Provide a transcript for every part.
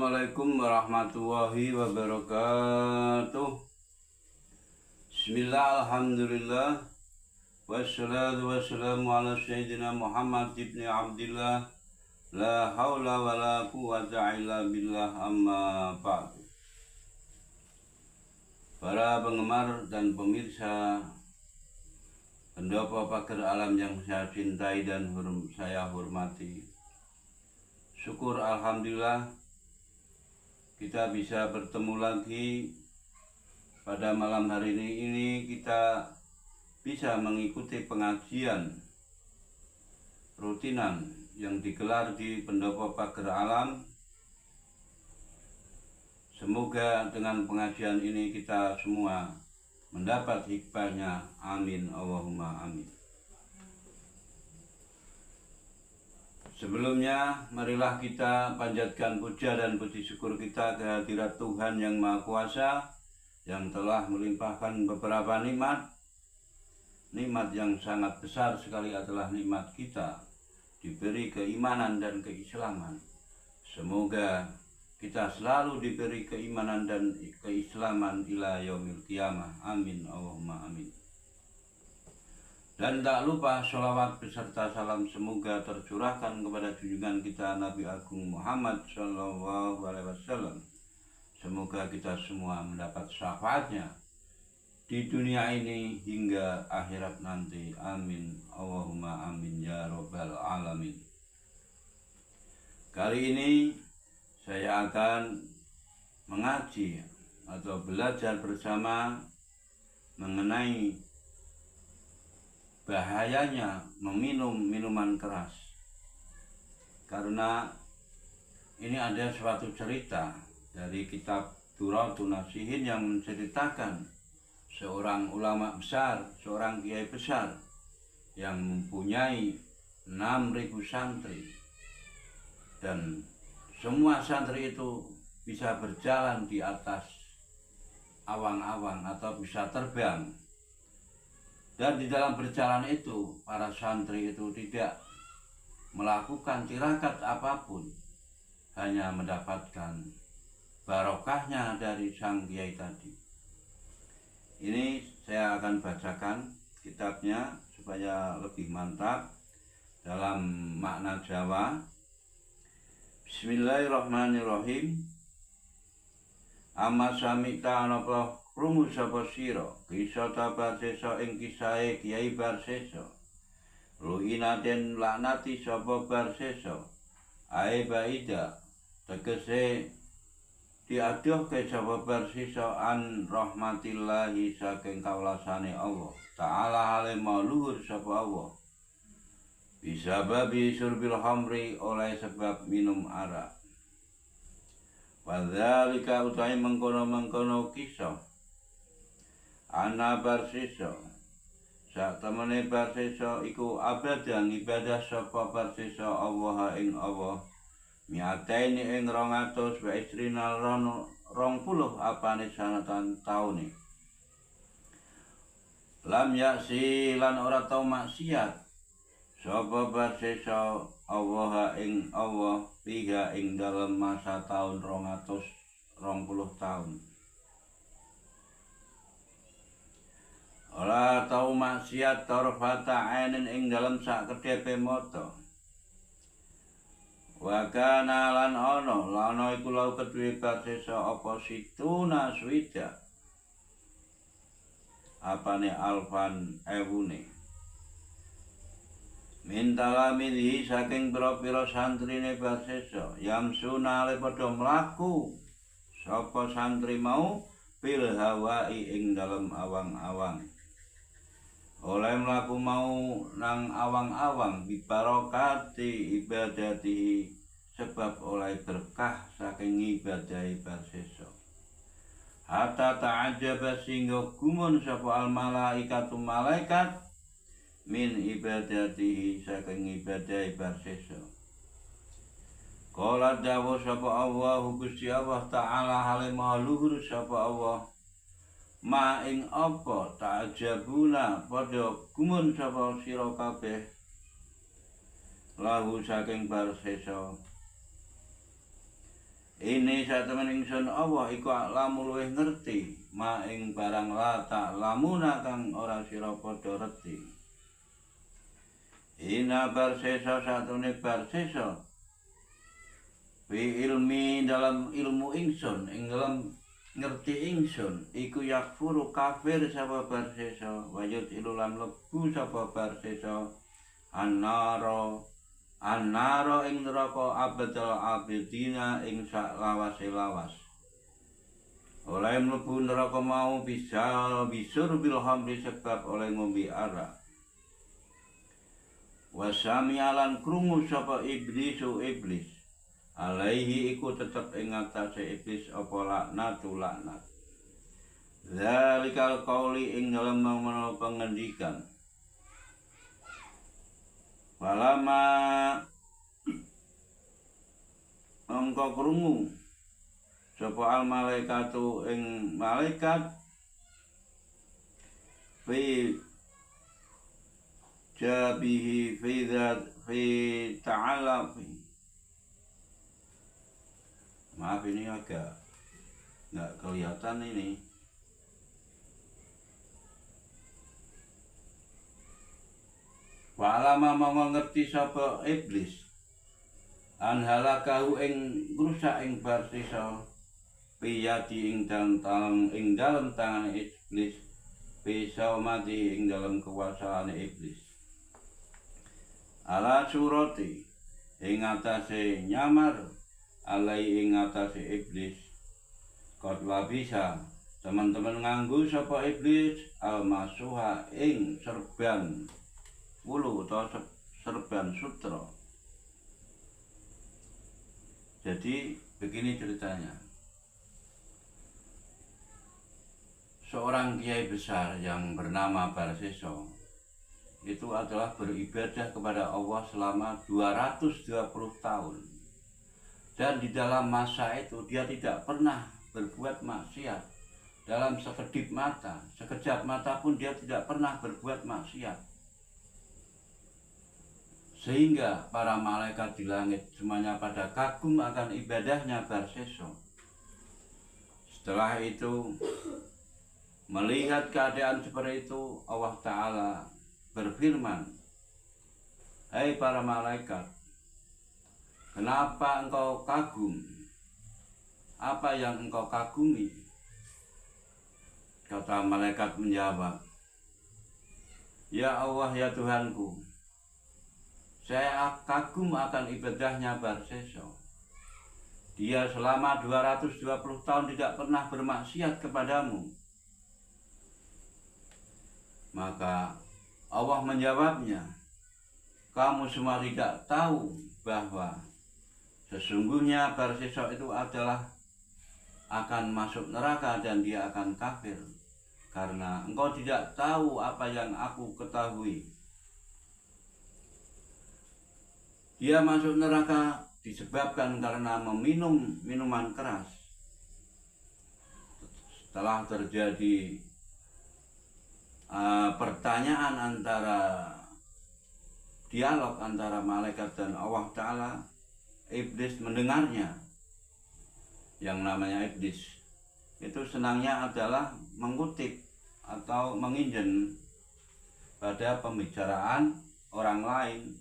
Assalamualaikum warahmatullahi wabarakatuh. Bismillah, alhamdulillah. Wassalatu wassalamu ala sayyidina Muhammad ibn Abdillah. La hawla wa la quwwata illa billah, amma ba'du. Para penggemar dan pemirsa pendopo pagar alam yang saya cintai dan saya hormati, syukur alhamdulillah kita bisa bertemu lagi pada malam hari ini. Kita bisa mengikuti pengajian rutinan yang digelar di pendopo pagar alam. Semoga dengan pengajian ini kita semua mendapat hikmahnya. Amin, Allahumma amin. Sebelumnya, marilah kita panjatkan puja dan puji syukur kita kehadirat Tuhan Yang Maha Kuasa yang telah melimpahkan beberapa nikmat. Nikmat yang sangat besar sekali adalah nikmat kita diberi keimanan dan keislaman. Semoga kita selalu diberi keimanan dan keislaman ila yaumil qiyamah. Amin, Allahumma amin. Dan tak lupa sholawat beserta salam semoga tercurahkan kepada junjungan kita Nabi Agung Muhammad SAW. Semoga kita semua mendapat syafaatnya di dunia ini hingga akhirat nanti. Amin, Allahumma amin ya rabbal alamin. Kali ini saya akan mengaji atau belajar bersama mengenai bahayanya meminum minuman keras. Karena ini ada suatu cerita dari kitab Duratun Nasihin yang menceritakan seorang ulama besar, seorang kiai besar yang mempunyai 6.000 santri, dan semua santri itu bisa berjalan di atas awang-awang atau bisa terbang. Dan di dalam berjalan itu, para santri itu tidak melakukan tirakat apapun, hanya mendapatkan barokahnya dari sang kiai tadi. Ini saya akan bacakan kitabnya supaya lebih mantap dalam makna Jawa. Bismillahirrahmanirrahim. Amma sami'ta anapa krungu sapa sira kisah Barsesa ing kisahe Kiai Barsesa. Ruina den laknati sapa Barsesa ae baida tegese diadohke sapa Barsesa an rahmatillahi saking kaulasane Allah Ta'ala hale maluhur sapa Allah bisa babi surbil hamri oleh sebab minum arak. Wadzalika utai mengkono kisah ana Barsesa sak temene Barsesa iku abadan ibadah sapa Barsesa Allah ing Allah miataini ing 200 wa isrina 20 apane sanatan taune. Lam yaksi lan ora tau maksiat sapa Barsesa Allah ing Allah tiga ing dalam masa tahun 220 tahun. Ora tau maksiat tarfata ainin ing dalam sak kedhepe mata. Wa kana lan ana iku lau kedue Barsesa apa situna swida apane alfan ewune mintala milih saking pira-pira santrine Barsesa yamsuna le padha mlaku sapa santri mau bil hawai ing dalem awang-awang. Oleh mlaku mau nang awang-awang bibarokati ibadati sebab oleh berkah saking ibadahi Barsesa. Hatta ta'ajaba singgo gumun sapa al malaikatu malaikat min ibadatihi saking ibadahi Barsesa. Qala dawu sapa Allah Gusti Allah Ta'ala hale maha luhur sapa Allah ma ing apa ta'jabuna padha gumun sapa sira kabeh lahu saking Barsesa Ini satemen ingsun Allah iku lamu luwih ngerti ma ing barang la ta'lamuna kang ora sira padha reti. Ina barsesa satune barsesa fi ilmi dalam ilmu ingsun ing dalam ngerti ingsun iku yakfuru kafir sapa barsesa wajud ilulan lebu sapa barsesa annara ing neraka abadal abidina ing sak lawas. Oleh mlebu neraka mau bisa bisur bil hamri sebab oleh ngombe arak. Wasami alan krungu sapa iblis. Alaihi iku tetep ing atase iblis apa laknat. Zalikal qauli ing dalem pengendikan. Walama mongko krungu sapa al malaikatu ing malaikat fi jabihi fi ta'ala fi. Maaf ini agak nggak kelihatan ini. Walama mongko ngerti sapa iblis an halakahu ing ngrusak ing barsisa piyati ing dalem tangan iblis bisa mati ing dalem kekuasaane iblis ala surati ing atase nyamar alai ing atase iblis kotla bisa teman-teman nganggo sapa iblis almasuha ing serban wulu atau serban sutra. Jadi begini ceritanya. Seorang kiai besar yang bernama Barseso itu adalah beribadah kepada Allah selama 220 tahun. Dan di dalam masa itu dia tidak pernah berbuat maksiat. Dalam sekedip mata, sekejap mata pun dia tidak pernah berbuat maksiat. Sehingga para malaikat di langit semuanya pada kagum akan ibadahnya Barseso. Setelah itu, melihat keadaan seperti itu, Allah Ta'ala berfirman, "Hai para malaikat, kenapa engkau kagum? Apa yang engkau kagumi?" Kata malaikat menjawab, "Ya Allah, ya Tuhanku, saya kagum akan ibadahnya Barseso. Dia selama 220 tahun tidak pernah bermaksiat kepadamu." Maka Allah menjawabnya, "Kamu semua tidak tahu bahwa sesungguhnya Barseso itu adalah akan masuk neraka dan dia akan kafir. Karena engkau tidak tahu apa yang aku ketahui. Dia masuk neraka disebabkan karena meminum minuman keras. Setelah terjadi pertanyaan dialog antara malaikat dan Allah Ta'ala, iblis mendengarnya. Yang namanya iblis itu senangnya adalah mengutip atau menginjen pada pembicaraan orang lain.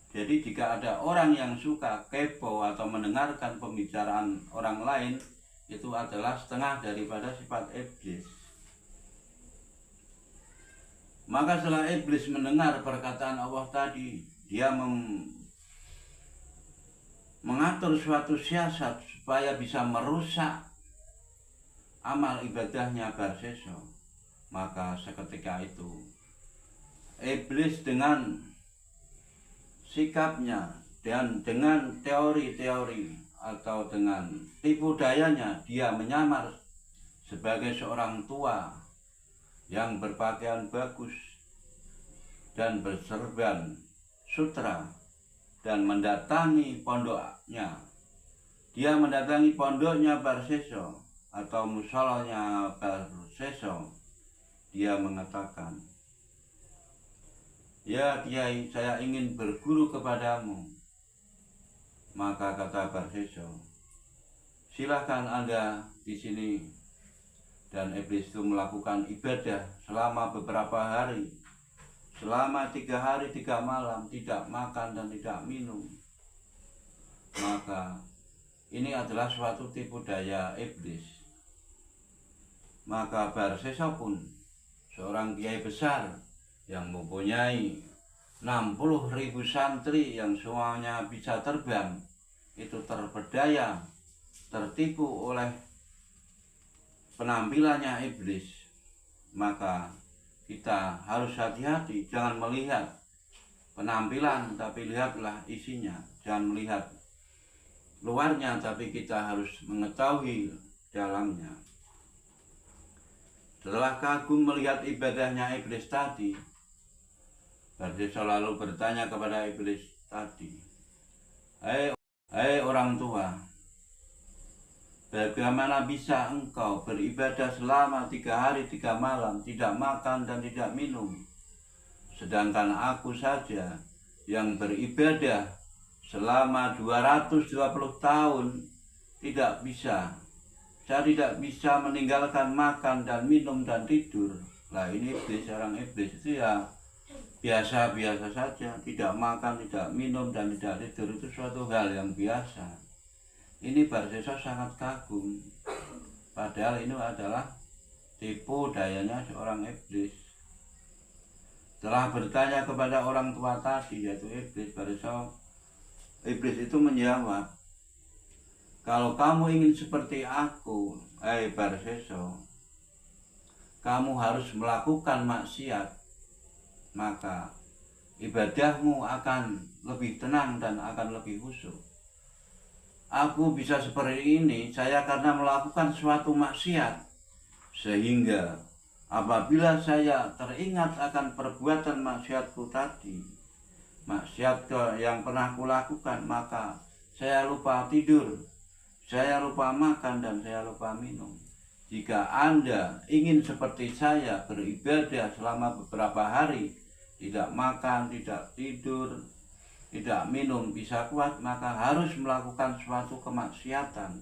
Jadi jika ada orang yang suka kepo atau mendengarkan pembicaraan orang lain, itu adalah setengah daripada sifat iblis. Maka setelah iblis mendengar perkataan Allah tadi, dia mengatur suatu siasat supaya bisa merusak amal ibadahnya Barseso. Maka seketika itu iblis dengan sikapnya dan dengan teori-teori atau dengan tipu dayanya, dia menyamar sebagai seorang tua yang berpakaian bagus dan berserban sutra dan mendatangi pondoknya. Dia mendatangi pondoknya Barseso atau musolanya Barseso. Dia mengatakan, "Ya Kiai, saya ingin berguru kepadamu." Maka kata Barseso, silakan Anda di sini. Dan iblis itu melakukan ibadah selama beberapa hari, selama 3 hari 3 malam, tidak makan dan tidak minum. Maka ini adalah suatu tipu daya iblis. Maka Barsesa pun seorang kiai besar yang mempunyai 60.000 santri yang semuanya bisa terbang, itu terpedaya, tertipu oleh penampilannya iblis. Maka kita harus hati-hati, jangan melihat penampilan tapi lihatlah isinya. Jangan melihat luarnya tapi kita harus mengetahui dalamnya. Setelah kagum melihat ibadahnya iblis tadi, Barsesa lalu bertanya kepada iblis tadi, Hai orang tua, bagaimana bisa engkau beribadah selama 3 hari 3 malam, tidak makan dan tidak minum, sedangkan aku saja yang beribadah selama 220 tahun tidak bisa. Saya tidak bisa meninggalkan makan dan minum dan tidur. Lah ini iblis, orang iblis itu ya biasa-biasa saja, tidak makan, tidak minum dan tidak tidur, itu suatu hal yang biasa. Ini Barsesa sangat kagum, padahal ini adalah tipu dayanya seorang iblis. Setelah bertanya kepada orang tua tadi, yaitu iblis, iblis itu menjawab, kalau kamu ingin seperti aku, Barsesa, kamu harus melakukan maksiat, maka ibadahmu akan lebih tenang dan akan lebih khusyuk. Aku bisa seperti ini, saya karena melakukan suatu maksiat. Sehingga apabila saya teringat akan perbuatan maksiatku tadi, maksiat yang pernah kulakukan, maka saya lupa tidur, saya lupa makan, dan saya lupa minum. Jika Anda ingin seperti saya beribadah selama beberapa hari, tidak makan, tidak tidur, tidak minum, bisa kuat, maka harus melakukan suatu kemaksiatan.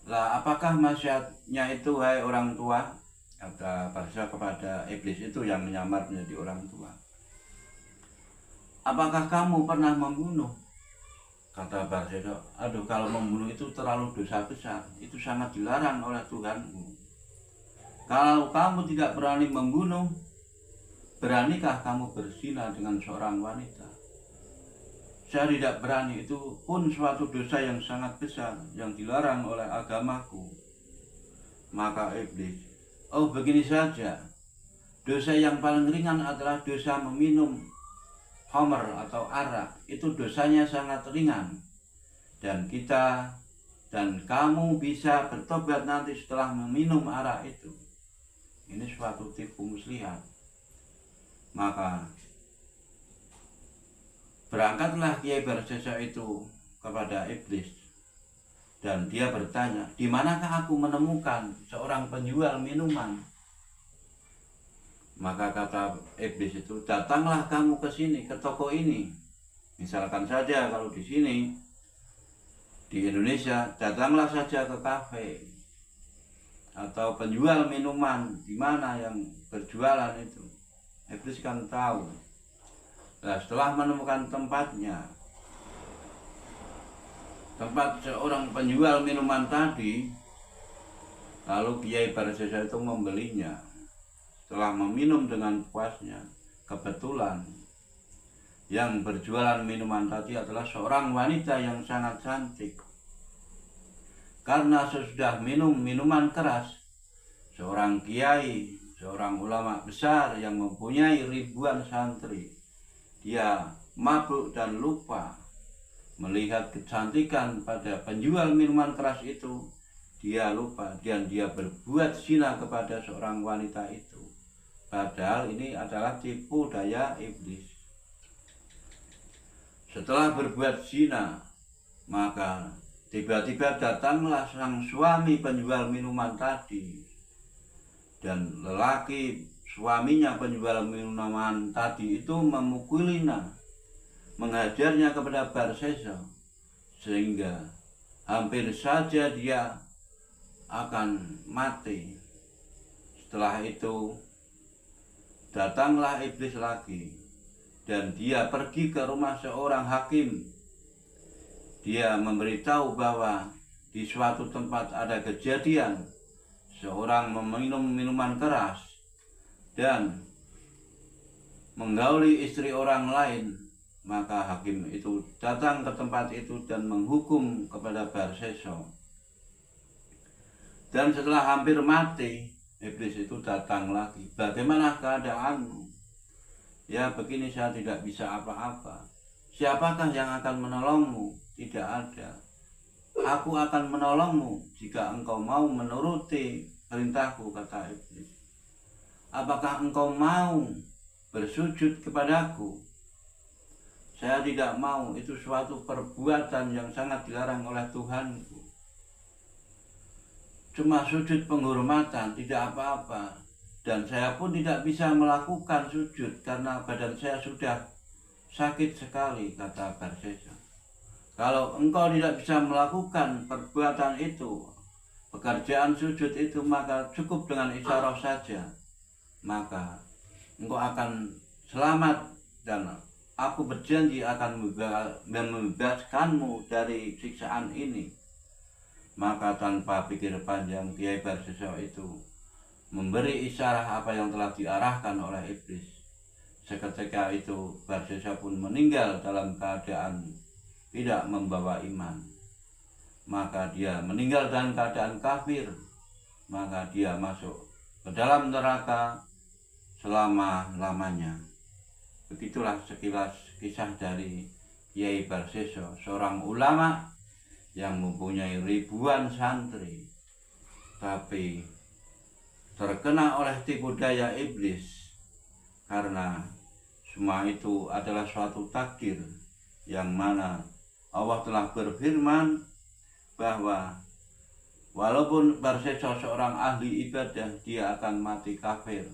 Lah apakah maksiatnya itu, hai orang tua? Kata Barsesa kepada iblis itu yang menyamar menjadi orang tua. Apakah kamu pernah membunuh? Kata Barsesa, aduh, kalau membunuh itu terlalu dosa besar, itu sangat dilarang oleh Tuhanmu. Kalau kamu tidak berani membunuh, beranikah kamu berzina dengan seorang wanita? Saya tidak berani, itu pun suatu dosa yang sangat besar, yang dilarang oleh agamaku. Maka iblis, oh begini saja, dosa yang paling ringan adalah dosa meminum khamr atau arak, itu dosanya sangat ringan. Dan kita dan kamu bisa bertobat nanti setelah meminum arak itu. Ini suatu tipu muslihat. Maka berangkatlah Kiai Barsesa itu kepada iblis, dan dia bertanya, di manakah aku menemukan seorang penjual minuman? Maka kata iblis itu, datanglah kamu ke sini, ke toko ini. Misalkan saja kalau di sini, di Indonesia, datanglah saja ke kafe atau penjual minuman di mana yang berjualan itu. Iblis kan tahu. Nah, setelah menemukan tempatnya, tempat seorang penjual minuman tadi, lalu Kiai Barsesa itu membelinya. Setelah meminum dengan puasnya, kebetulan yang berjualan minuman tadi adalah seorang wanita yang sangat cantik. Karena sesudah minum minuman keras, seorang kiai, seorang ulama besar yang mempunyai ribuan santri, dia mabuk dan lupa melihat kecantikan pada penjual minuman keras itu. Dia lupa dan dia berbuat zina kepada seorang wanita itu. Padahal ini adalah tipu daya iblis. Setelah berbuat zina, maka tiba-tiba datanglah sang suami penjual minuman tadi. Dan lelaki suaminya penjual minuman tadi itu memukulinya, menghajarnya kepada Barsesa, sehingga hampir saja dia akan mati. Setelah itu datanglah iblis lagi dan dia pergi ke rumah seorang hakim. Dia memberitahu bahwa di suatu tempat ada kejadian seorang meminum minuman keras dan menggauli istri orang lain. Maka hakim itu datang ke tempat itu dan menghukum kepada Barseso. Dan setelah hampir mati, iblis itu datang lagi. Bagaimana keadaanmu? Ya begini, saya tidak bisa apa-apa. Siapakah yang akan menolongmu? Tidak ada. Aku akan menolongmu jika engkau mau menuruti perintahku, kata iblis. Apakah engkau mau bersujud kepadaku? Saya tidak mau, itu suatu perbuatan yang sangat dilarang oleh Tuhanku. Cuma sujud penghormatan, tidak apa-apa. Dan saya pun tidak bisa melakukan sujud karena badan saya sudah sakit sekali, kata Barseso. Kalau engkau tidak bisa melakukan perbuatan itu, pekerjaan sujud itu, maka cukup dengan isyarat saja. Maka engkau akan selamat dan aku berjanji akan membebaskanmu dari siksaan ini. Maka tanpa pikir panjang, Kiai Barseso itu memberi isyarat apa yang telah diarahkan oleh iblis. Seketika itu Barseso pun meninggal dalam keadaan tidak membawa iman. Maka dia meninggal dalam keadaan kafir. Maka dia masuk ke dalam neraka selama-lamanya. Begitulah sekilas kisah dari Kiai Barseso, seorang ulama yang mempunyai ribuan santri, tapi terkena oleh tipu daya iblis, karena semua itu adalah suatu takdir yang mana Allah telah berfirman bahwa walaupun Barseso seorang ahli ibadah, dia akan mati kafir,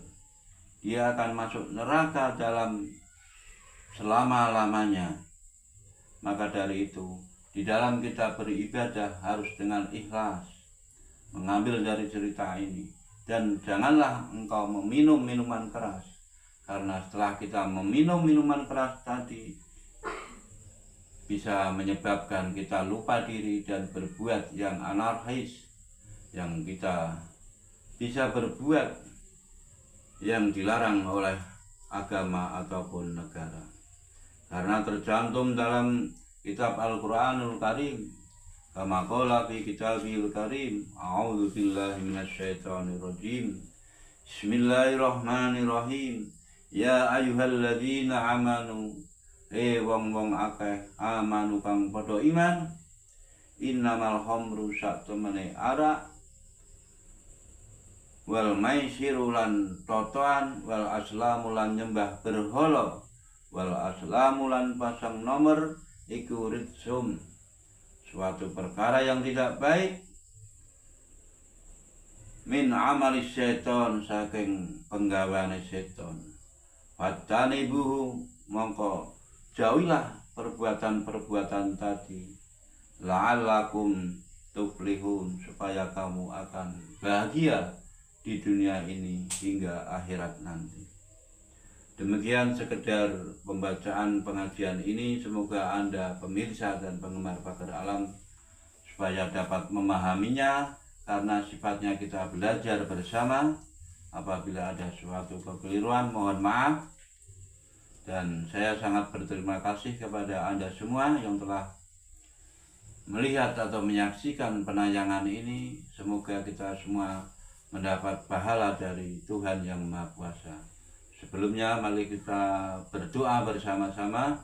dia akan masuk neraka dalam selama-lamanya. Maka dari itu, di dalam kita beribadah harus dengan ikhlas, mengambil dari cerita ini. Dan janganlah engkau meminum minuman keras, karena setelah kita meminum minuman keras tadi, bisa menyebabkan kita lupa diri dan berbuat yang anarkis, yang kita bisa berbuat yang dilarang oleh agama ataupun negara. Karena tercantum dalam kitab Al-Quranul Karim, kama qala fi kitabil karim, a'udzu billahi minasyaitonir rajim, bismillahirrahmanirrahim, ya ayyuhalladzina amanu, wong-wong akeh amanu kang padha iman, innamal khamru satemene arak, wal maisiru lan totoan, wal aslamu lan nyembah berhala, wal aslamu lan pasang nomor, iku ritsum, suatu perkara yang tidak baik, min amali seton, saking penggaweane seton. Fatanibuhu, mongko jauhilah perbuatan-perbuatan tadi, la'allakum tuflihun, supaya kamu akan bahagia di dunia ini hingga akhirat nanti. Demikian sekedar pembacaan pengajian ini. Semoga Anda pemirsa dan penggemar pagar alam supaya dapat memahaminya, karena sifatnya kita belajar bersama. Apabila ada suatu kekeliruan, mohon maaf. Dan saya sangat berterima kasih kepada Anda semua yang telah melihat atau menyaksikan penayangan ini. Semoga kita semua mendapat pahala dari Tuhan Yang Maha Kuasa. Sebelumnya mari kita berdoa bersama-sama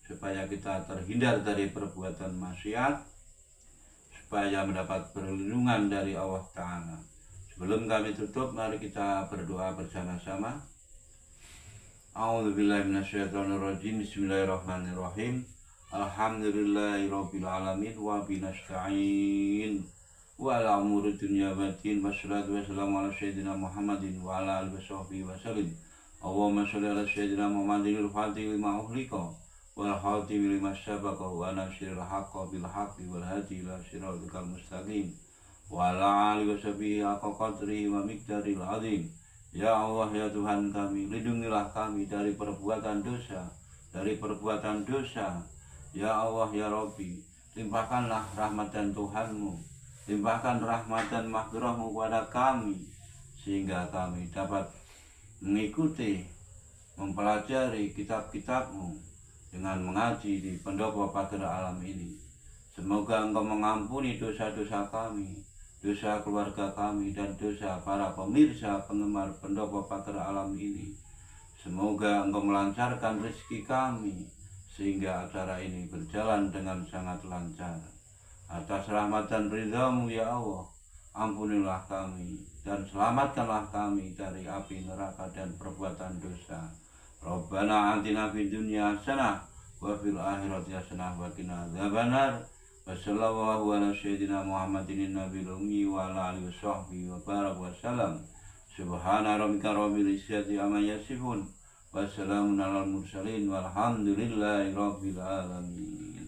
supaya kita terhindar dari perbuatan maksiat, supaya mendapat perlindungan dari Allah Ta'ala. Sebelum kami tutup, mari kita berdoa bersama-sama. A'udzubillahi minasyaitonirrajim. Bismillahirrahmanirrahim. Alhamdulillahirabbil alamin wa binasta'in wa ala umuri dunya waddin, wassalatu wassalamu ala sayyidina Muhammadin wa ala alihi washabbihi wasallim. Allahumma sholli ala sayyidina Muhammadin al-fatih lima ughliqa wal khatimi lima sabaqa wa nasiril haqqa bil haqqi wal hadi ila siratikal mustaqim wa ala alihi wa sahbihi haqqa qadri wa miqdaril azim. Ya Allah ya Tuhan kami, lindungilah kami dari perbuatan dosa. Ya Allah ya Rabbi, limpahkanlah rahmat dan Tuhanmu, limpahkan rahmat dan maghfirahmu kepada kami, sehingga kami dapat mengikuti, mempelajari kitab-kitabmu dengan mengaji di pendopo pagar alam ini. Semoga Engkau mengampuni dosa-dosa kami, dosa keluarga kami, dan dosa para pemirsa penggemar pendopo pagar alam ini. Semoga Engkau melancarkan rezeki kami, sehingga acara ini berjalan dengan sangat lancar. Atas rahmat dan ridha-Mu ya Allah, ampunilah kami dan selamatkanlah kami dari api neraka dan perbuatan dosa. Rabbana atina fid dunya hasanah wa fil akhirati hasanah wa qina adzabannar. Wassallallahu ala sayyidina Muhammadin nabiyil ummi wa ala alihi washabbihi wa baraka wa salam. Subhana rabbika rabbil izzati amma yasifun. Wassalamun alal mursalin walhamdulillahi rabbil alamin.